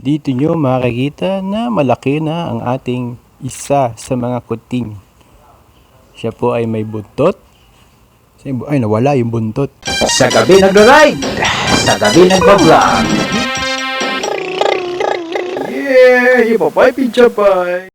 Dito nyo makikita na malaki na ang ating isa sa mga kuting. Siya po ay may buntot. Ay, nawala yung buntot. Sa Gabi Nag-Ri-Ride! Sa Gabi Nag-Vlo-Vlog! Yeah! Ipapay, pichapay!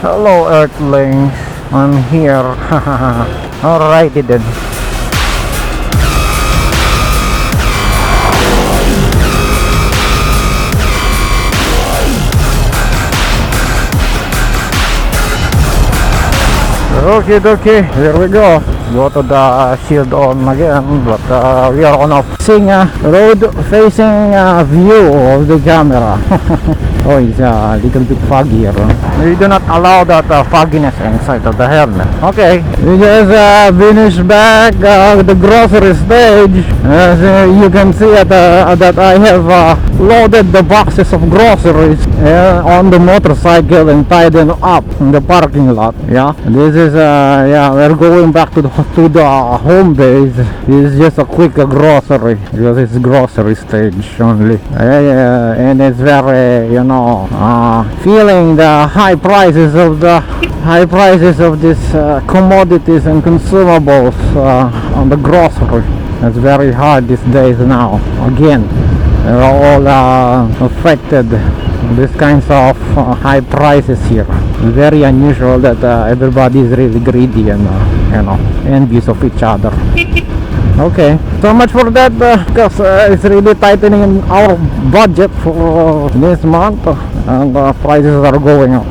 Hello Earthlings, I'm here. Alrighty then. Okay, here we go. Go to the shield on again, but we are on a facing road facing view of the camera. Oh, it's a little bit foggy here. We do not allow that fogginess inside of the helmet. Okay, we just finished back the grocery stage. As you can see that I have loaded the boxes of groceries on the motorcycle and tied them up in the parking lot. Yeah, this is yeah, we're going back to the home base. This is just a quick grocery because it's grocery stage only. And it's very, you know, feeling the high prices of this commodities and consumables on the grocery. It's very hard these days now. Again, they're all affected. These kinds of high prices here. It's very unusual that everybody is really greedy and you know, envious of each other. Okay, so much for that because it's really tightening our budget for this month and prices are going up.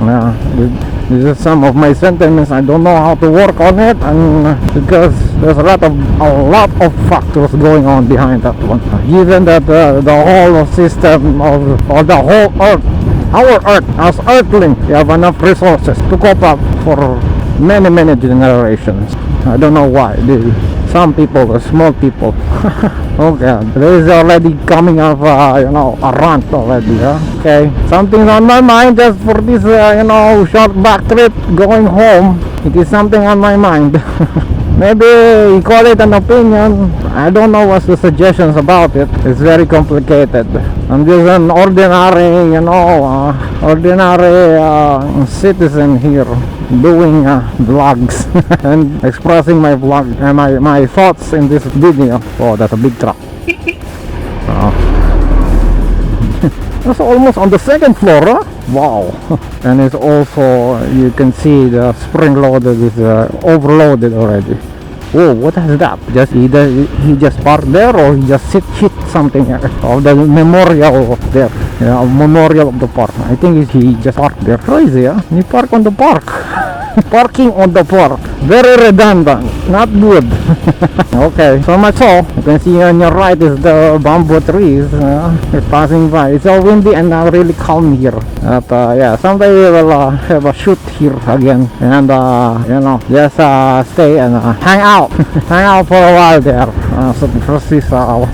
This is some of my sentiments. I don't know how to work on it, and because there's a lot of factors going on behind that one. Given that the whole system of or the whole earth, our earth as earthling, we have enough resources to cope up for many generations. I don't know why some people, the small people. Okay, there is already coming up you know, a rant already. Okay, something's on my mind just for this you know, short back trip going home. It is something on my mind. Maybe you call it an opinion. I don't know what's the suggestions about it. It's very complicated. I'm just an ordinary, you know, citizen here doing vlogs and expressing my my thoughts in this video. Oh, that's a big truck. That's almost on the second floor, huh? Wow. And it's also, you can see the spring loaded is overloaded already. Oh, what is that? Just either he just parked there or he just hit something of the memorial there. Yeah, memorial of the park. I think he just parked there. Crazy, huh? He parked on the park. Parking on the park. Very redundant. Not good. Okay, so much so. You can see on your right is the bamboo trees passing by. It's all windy and really calm here. But yeah, someday we will have a shoot here again and you know, just stay and hang out. Hang out for a while there. So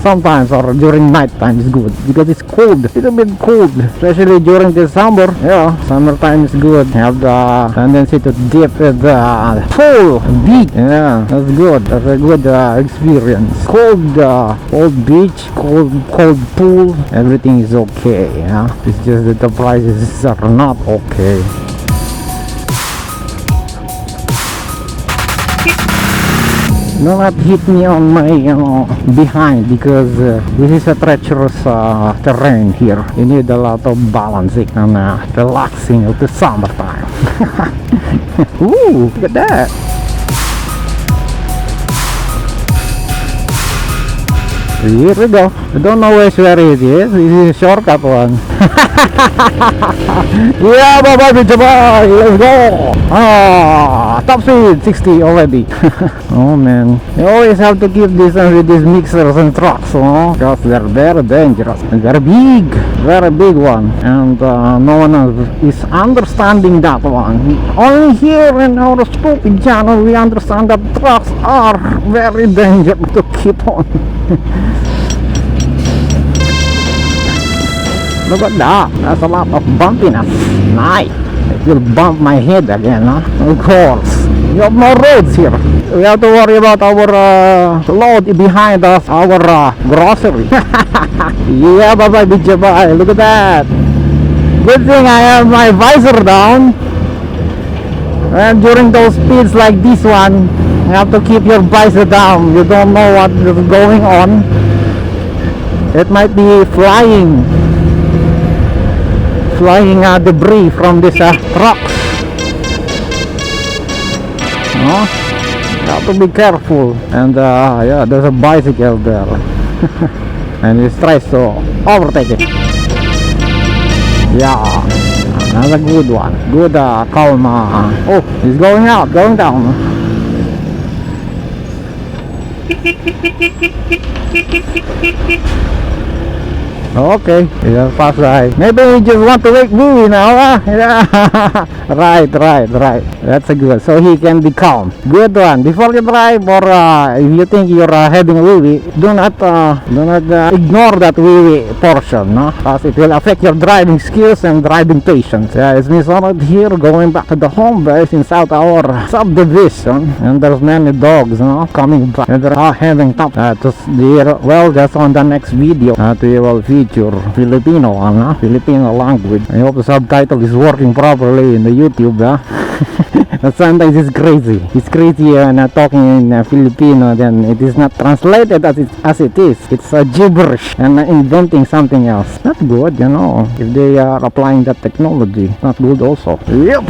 sometimes or during night time is good because it's cold, a little bit cold, especially during the summer. Yeah, summertime is good. Have the tendency to dip at the pool, beach. Yeah, that's good. That's a good experience. Cold beach, cold pool. Everything is okay. Yeah, it's just that the prices are not okay. Do not hit me on my behind, because this is a treacherous terrain here. You need a lot of balancing and relaxing at the summertime. Ooh, look at that. Here we go. I don't know where it is. This is a shortcut one. Yeah, bye-bye, bye. Let's go. Top speed 60 already. Oh man, you always have to keep this with these mixers and trucks, because they're very dangerous and very big one, and no one else is understanding that one. Only here in our stupid channel we understand that trucks are very dangerous to keep on. Look at that, that's a lot of bumpiness. Nice. It will bump my head again, huh? Of course. We have no roads here. We have to worry about our load behind us, our grocery. Yeah, bye-bye, bitch, bye. Look at that. Good thing I have my visor down. And during those speeds like this one, you have to keep your visor down. You don't know what is going on. It might be flying debris from these trucks. You have to be careful. And yeah, there's a bicycle there. And he tries to overtake it. Yeah, that's a good one. Good calm. Oh, he's going down. Okay, yeah, fast ride. Maybe you just want to wake Louie now, huh? Yeah. Right. That's a good. So he can be calm. Good one. Before you drive, or if you think you're having a Louie, do not ignore that Louie portion, no? Because it will affect your driving skills and driving patience. Yeah, it's Miss Ronald here, going back to the home base inside our subdivision, and there's many dogs, no, coming back. And they're having top. Well, that's on the next video. We will feature Filipino language. I hope the subtitle is working properly in the YouTube. But sometimes it's crazy. It's crazy talking in Filipino, then it is not translated as it is. It's gibberish and inventing something else. Not good, if they are applying that technology. Not good also. Yep.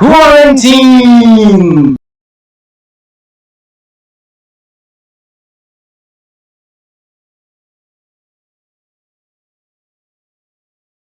Quarantine!